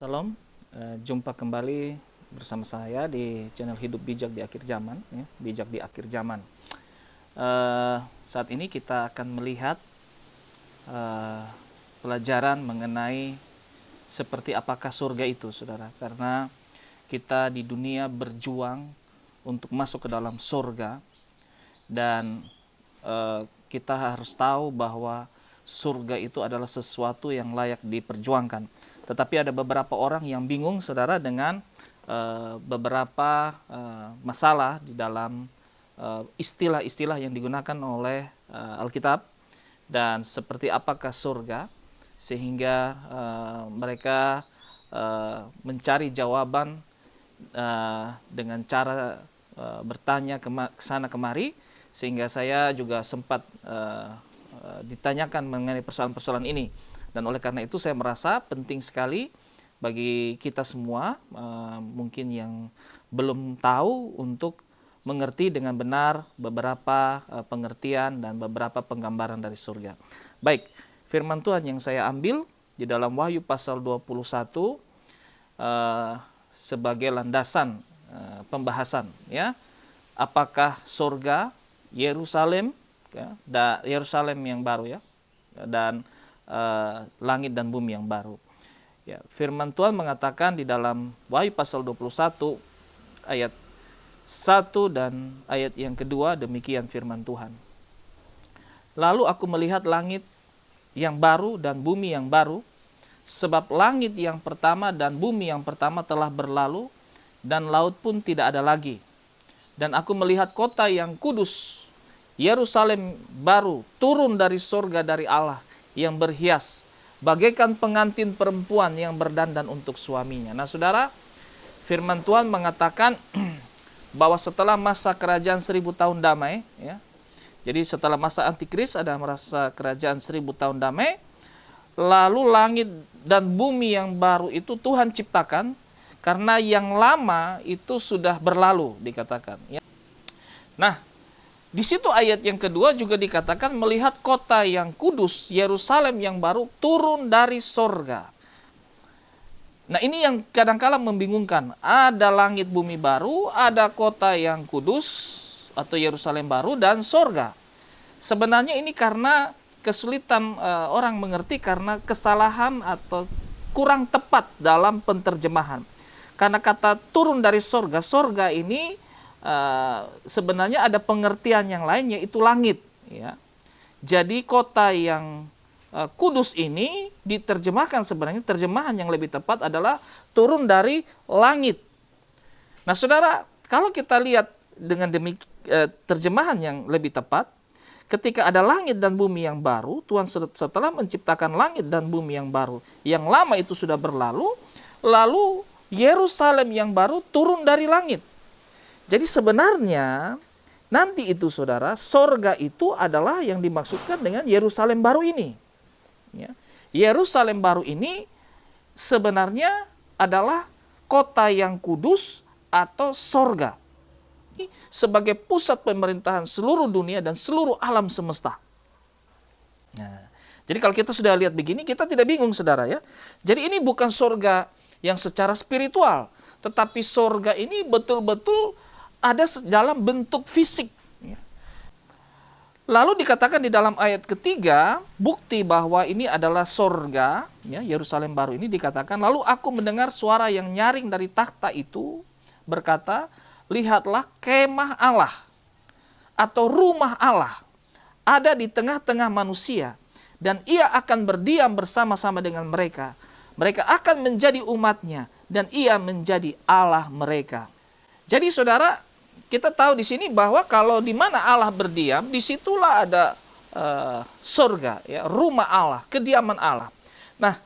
Salam, jumpa kembali bersama saya di channel Hidup Bijak di Akhir Zaman, ya, Bijak di Akhir Zaman. Saat ini kita akan melihat pelajaran mengenai seperti apakah surga itu, saudara. Karena kita di dunia berjuang untuk masuk ke dalam surga, dan kita harus tahu bahwa surga itu adalah sesuatu yang layak diperjuangkan. Tetapi ada beberapa orang yang bingung, saudara, dengan beberapa masalah di dalam istilah-istilah yang digunakan oleh Alkitab, dan seperti apakah surga, sehingga mereka mencari jawaban dengan cara bertanya ke sana kemari, sehingga saya juga sempat ditanyakan mengenai persoalan-persoalan ini. Dan oleh karena itu saya merasa penting sekali bagi kita semua mungkin yang belum tahu untuk mengerti dengan benar beberapa pengertian dan beberapa penggambaran dari surga. Baik, firman Tuhan yang saya ambil di dalam Wahyu pasal 21 sebagai landasan pembahasan, ya. Apakah surga Yerusalem, ya, Yerusalem yang baru, ya, dan langit dan bumi yang baru. Ya, firman Tuhan mengatakan di dalam Wahyu pasal 21 ayat 1 dan ayat yang kedua, demikian firman Tuhan. Lalu aku melihat langit yang baru dan bumi yang baru, sebab langit yang pertama dan bumi yang pertama telah berlalu, dan laut pun tidak ada lagi. Dan aku melihat kota yang kudus, Yerusalem baru, turun dari surga dari Allah, yang berhias bagaikan pengantin perempuan yang berdandan untuk suaminya. Nah, saudara, firman Tuhan mengatakan bahwa setelah masa kerajaan 1000 tahun damai, ya, jadi setelah masa antikris ada masa kerajaan 1000 tahun damai, lalu langit dan bumi yang baru itu Tuhan ciptakan, karena yang lama itu sudah berlalu, dikatakan, ya. Nah, di situ ayat yang kedua juga dikatakan melihat kota yang kudus, Yerusalem yang baru, turun dari sorga. Nah, ini yang kadang-kala membingungkan. Ada langit bumi baru, ada kota yang kudus atau Yerusalem baru, dan sorga. Sebenarnya ini karena kesulitan orang mengerti, karena kesalahan atau kurang tepat dalam penterjemahan. Karena kata turun dari sorga, sorga ini sebenarnya ada pengertian yang lain, yaitu langit, ya. Jadi kota yang kudus ini diterjemahkan, sebenarnya terjemahan yang lebih tepat adalah turun dari langit. Nah, saudara, kalau kita lihat dengan terjemahan yang lebih tepat, ketika ada langit dan bumi yang baru, Tuhan setelah menciptakan langit dan bumi yang baru, yang lama itu sudah berlalu, lalu Yerusalem yang baru turun dari langit. Jadi sebenarnya nanti itu, saudara, sorga itu adalah yang dimaksudkan dengan Yerusalem baru ini. Ya. Yerusalem baru ini sebenarnya adalah kota yang kudus atau sorga, sebagai pusat pemerintahan seluruh dunia dan seluruh alam semesta. Nah, jadi kalau kita sudah lihat begini, kita tidak bingung, saudara, ya. Jadi ini bukan sorga yang secara spiritual, tetapi sorga ini betul-betul ada dalam bentuk fisik. Lalu dikatakan di dalam ayat ketiga, bukti bahwa ini adalah sorga, ya, Yerusalem baru ini dikatakan, lalu aku mendengar suara yang nyaring dari takhta itu berkata, lihatlah kemah Allah atau rumah Allah ada di tengah-tengah manusia, dan ia akan berdiam bersama-sama dengan mereka. Mereka akan menjadi umatnya, dan ia menjadi Allah mereka. Jadi, saudara, kita tahu di sini bahwa kalau di mana Allah berdiam, disitulah ada surga, ya, rumah Allah, kediaman Allah. Nah,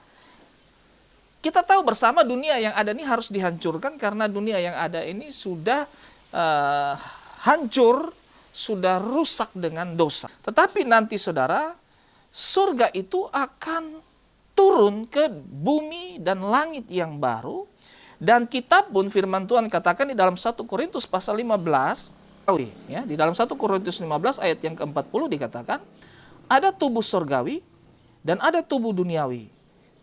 kita tahu bersama dunia yang ada ini harus dihancurkan, karena dunia yang ada ini sudah hancur, sudah rusak dengan dosa. Tetapi nanti, saudara, surga itu akan turun ke bumi dan langit yang baru. Dan kita pun firman Tuhan katakan di dalam 1 Korintus pasal 15, ya, di dalam 1 Korintus 15 ayat yang ke-40 dikatakan, ada tubuh surgawi dan ada tubuh duniawi.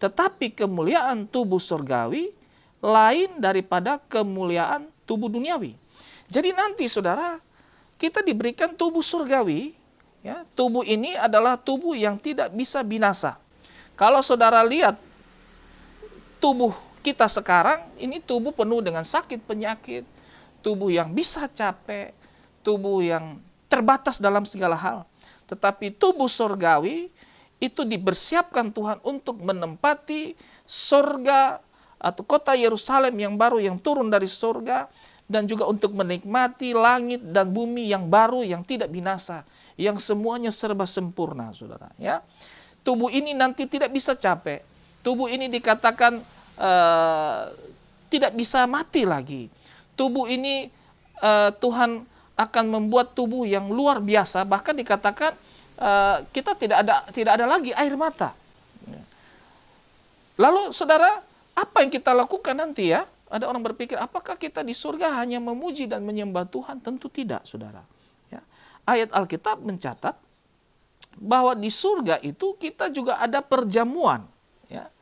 Tetapi kemuliaan tubuh surgawi lain daripada kemuliaan tubuh duniawi. Jadi nanti saudara, kita diberikan tubuh surgawi. Ya, tubuh ini adalah tubuh yang tidak bisa binasa. Kalau saudara lihat tubuh kita sekarang, ini tubuh penuh dengan sakit penyakit, tubuh yang bisa capek, tubuh yang terbatas dalam segala hal. Tetapi tubuh surgawi itu dipersiapkan Tuhan untuk menempati surga atau kota Yerusalem yang baru yang turun dari surga, dan juga untuk menikmati langit dan bumi yang baru yang tidak binasa, yang semuanya serba sempurna, saudara. Ya, tubuh ini nanti tidak bisa capek. Tubuh ini dikatakan tidak bisa mati lagi. Tubuh ini Tuhan akan membuat tubuh yang luar biasa. Bahkan dikatakan kita tidak ada lagi air mata. Lalu saudara, apa yang kita lakukan nanti ya? Ada orang berpikir, apakah kita di surga hanya memuji dan menyembah Tuhan? Tentu tidak, saudara. Ya. Ayat Alkitab mencatat bahwa di surga itu kita juga ada perjamuan. Ya.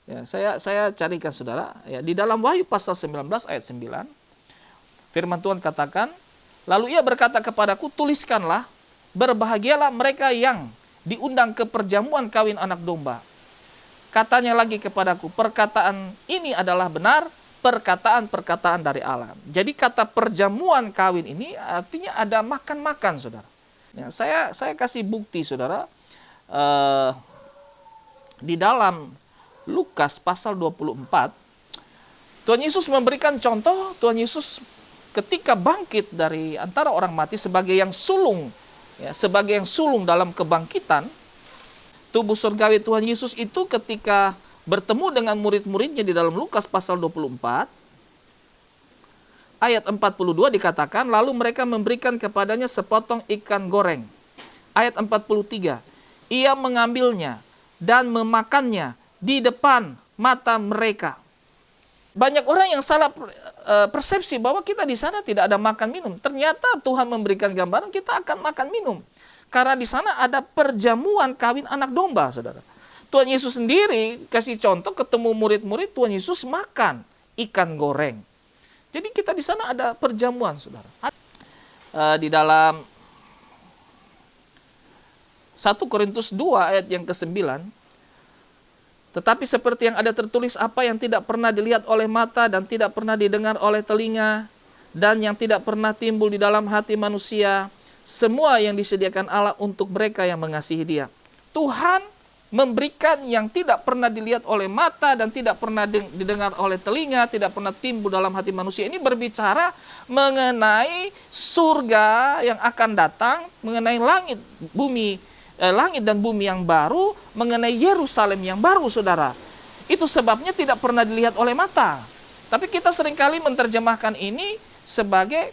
Ya, saya carikan saudara. Ya, di dalam Wahyu pasal 19 ayat 9, firman Tuhan katakan, lalu ia berkata kepadaku, tuliskanlah, berbahagialah mereka yang diundang ke perjamuan kawin anak domba. Katanya lagi kepadaku, perkataan ini adalah benar, perkataan-perkataan dari Allah. Jadi kata perjamuan kawin ini artinya ada makan-makan, saudara. Ya, saya kasih bukti, saudara. Di dalam Lukas pasal 24, Tuhan Yesus memberikan contoh. Tuhan Yesus ketika bangkit dari antara orang mati sebagai yang sulung, ya, sebagai yang sulung dalam kebangkitan, tubuh surgawi Tuhan Yesus itu ketika bertemu dengan murid-muridnya di dalam Lukas pasal 24, ayat 42 dikatakan, lalu mereka memberikan kepadanya sepotong ikan goreng. Ayat 43, ia mengambilnya dan memakannya di depan mata mereka. Banyak orang yang salah persepsi bahwa kita di sana tidak ada makan minum. Ternyata Tuhan memberikan gambaran kita akan makan minum. Karena di sana ada perjamuan kawin anak domba, saudara. Tuhan Yesus sendiri kasih contoh, ketemu murid-murid, Tuhan Yesus makan ikan goreng. Jadi kita di sana ada perjamuan, saudara. Di dalam 1 Korintus 2 ayat yang ke-9, tetapi seperti yang ada tertulis, apa yang tidak pernah dilihat oleh mata dan tidak pernah didengar oleh telinga dan yang tidak pernah timbul di dalam hati manusia, semua yang disediakan Allah untuk mereka yang mengasihi Dia. Tuhan memberikan yang tidak pernah dilihat oleh mata dan tidak pernah didengar oleh telinga, tidak pernah timbul dalam hati manusia. Ini berbicara mengenai surga yang akan datang, mengenai langit dan bumi yang baru, mengenai Yerusalem yang baru, saudara. Itu sebabnya tidak pernah dilihat oleh mata. Tapi kita seringkali menerjemahkan ini sebagai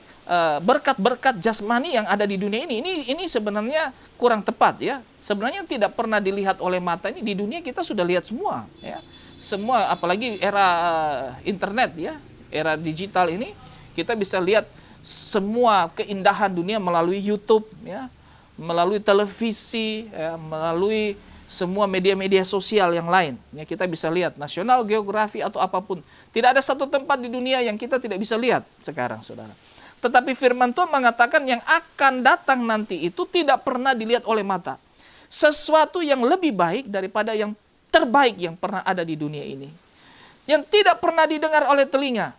berkat-berkat jasmani yang ada di dunia ini. Ini sebenarnya kurang tepat, ya. Sebenarnya tidak pernah dilihat oleh mata ini di dunia kita sudah lihat semua, ya. Semua, apalagi era internet, ya, era digital ini, kita bisa lihat semua keindahan dunia melalui YouTube, ya, melalui televisi, ya, melalui semua media-media sosial yang lain. Ya, kita bisa lihat National Geographic atau apapun. Tidak ada satu tempat di dunia yang kita tidak bisa lihat sekarang, saudara. Tetapi firman Tuhan mengatakan yang akan datang nanti itu tidak pernah dilihat oleh mata. Sesuatu yang lebih baik daripada yang terbaik yang pernah ada di dunia ini. Yang tidak pernah didengar oleh telinga.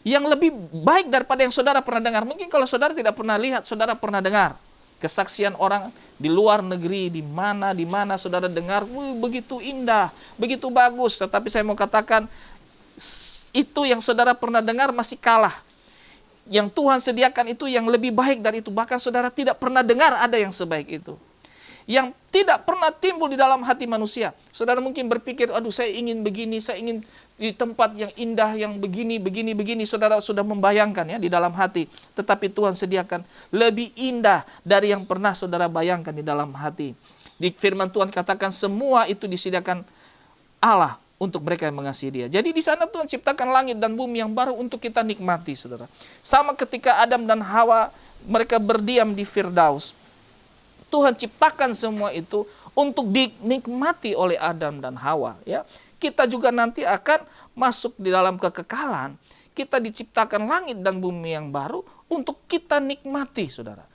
Yang lebih baik daripada yang saudara pernah dengar. Mungkin kalau saudara tidak pernah lihat, saudara pernah dengar. Kesaksian orang di luar negeri, di mana saudara dengar, begitu indah, begitu bagus. Tetapi saya mau katakan, itu yang saudara pernah dengar masih kalah. Yang Tuhan sediakan itu yang lebih baik dari itu. Bahkan saudara tidak pernah dengar ada yang sebaik itu. Yang tidak pernah timbul di dalam hati manusia. Saudara mungkin berpikir, aduh saya ingin begini, saya ingin di tempat yang indah, yang begini. Saudara sudah membayangkan, ya, di dalam hati. Tetapi Tuhan sediakan lebih indah dari yang pernah saudara bayangkan di dalam hati. Di firman Tuhan katakan semua itu disediakan Allah untuk mereka yang mengasihi Dia. Jadi di sana Tuhan ciptakan langit dan bumi yang baru untuk kita nikmati, saudara. Sama ketika Adam dan Hawa mereka berdiam di Firdaus. Tuhan ciptakan semua itu untuk dinikmati oleh Adam dan Hawa, ya. kita juga nanti akan masuk di dalam kekekalan. Kita diciptakan langit dan bumi yang baru untuk kita nikmati, saudara.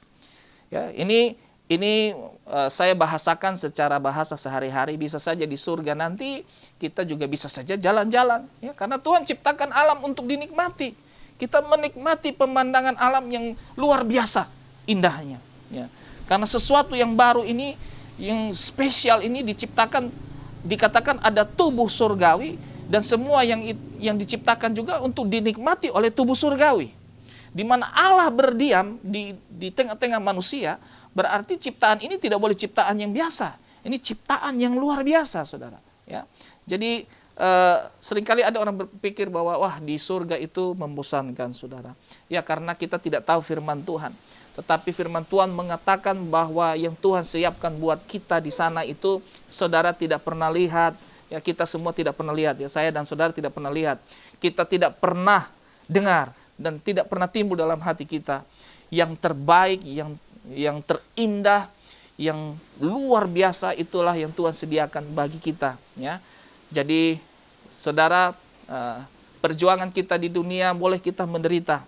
Ya, ini saya bahasakan secara bahasa sehari-hari. Bisa saja di surga nanti kita juga bisa saja jalan-jalan, ya, karena Tuhan ciptakan alam untuk dinikmati. Kita menikmati pemandangan alam yang luar biasa indahnya, ya. Karena sesuatu yang baru ini, yang spesial ini diciptakan, dikatakan ada tubuh surgawi, dan semua yang diciptakan juga untuk dinikmati oleh tubuh surgawi. Di mana Allah berdiam di tengah-tengah manusia, berarti ciptaan ini tidak boleh ciptaan yang biasa. Ini ciptaan yang luar biasa, saudara. Ya, jadi seringkali ada orang berpikir bahwa wah, di surga itu membosankan, saudara. Ya, karena kita tidak tahu firman Tuhan. Tetapi firman Tuhan mengatakan bahwa yang Tuhan siapkan buat kita di sana itu saudara tidak pernah lihat. Ya, kita semua tidak pernah lihat, ya, saya dan saudara tidak pernah lihat. Kita tidak pernah dengar dan tidak pernah timbul dalam hati kita. Yang terbaik, yang terindah, yang luar biasa itulah yang Tuhan sediakan bagi kita, ya. Jadi saudara, perjuangan kita di dunia boleh kita menderita,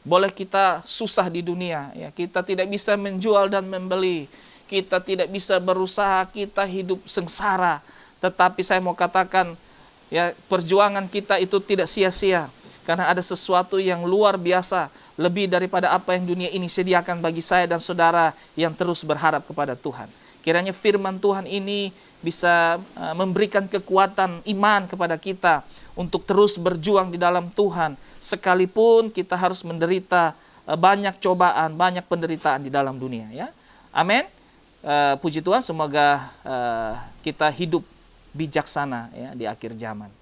boleh kita susah di dunia, ya. Kita tidak bisa menjual dan membeli, kita tidak bisa berusaha, kita hidup sengsara. Tetapi saya mau katakan, ya, perjuangan kita itu tidak sia-sia, karena ada sesuatu yang luar biasa, lebih daripada apa yang dunia ini sediakan bagi saya dan saudara yang terus berharap kepada Tuhan. Kiranya firman Tuhan ini bisa memberikan kekuatan iman kepada kita untuk terus berjuang di dalam Tuhan, sekalipun kita harus menderita banyak cobaan, banyak penderitaan di dalam dunia, ya. Amin. Puji Tuhan, semoga kita hidup bijaksana, ya, di akhir zaman.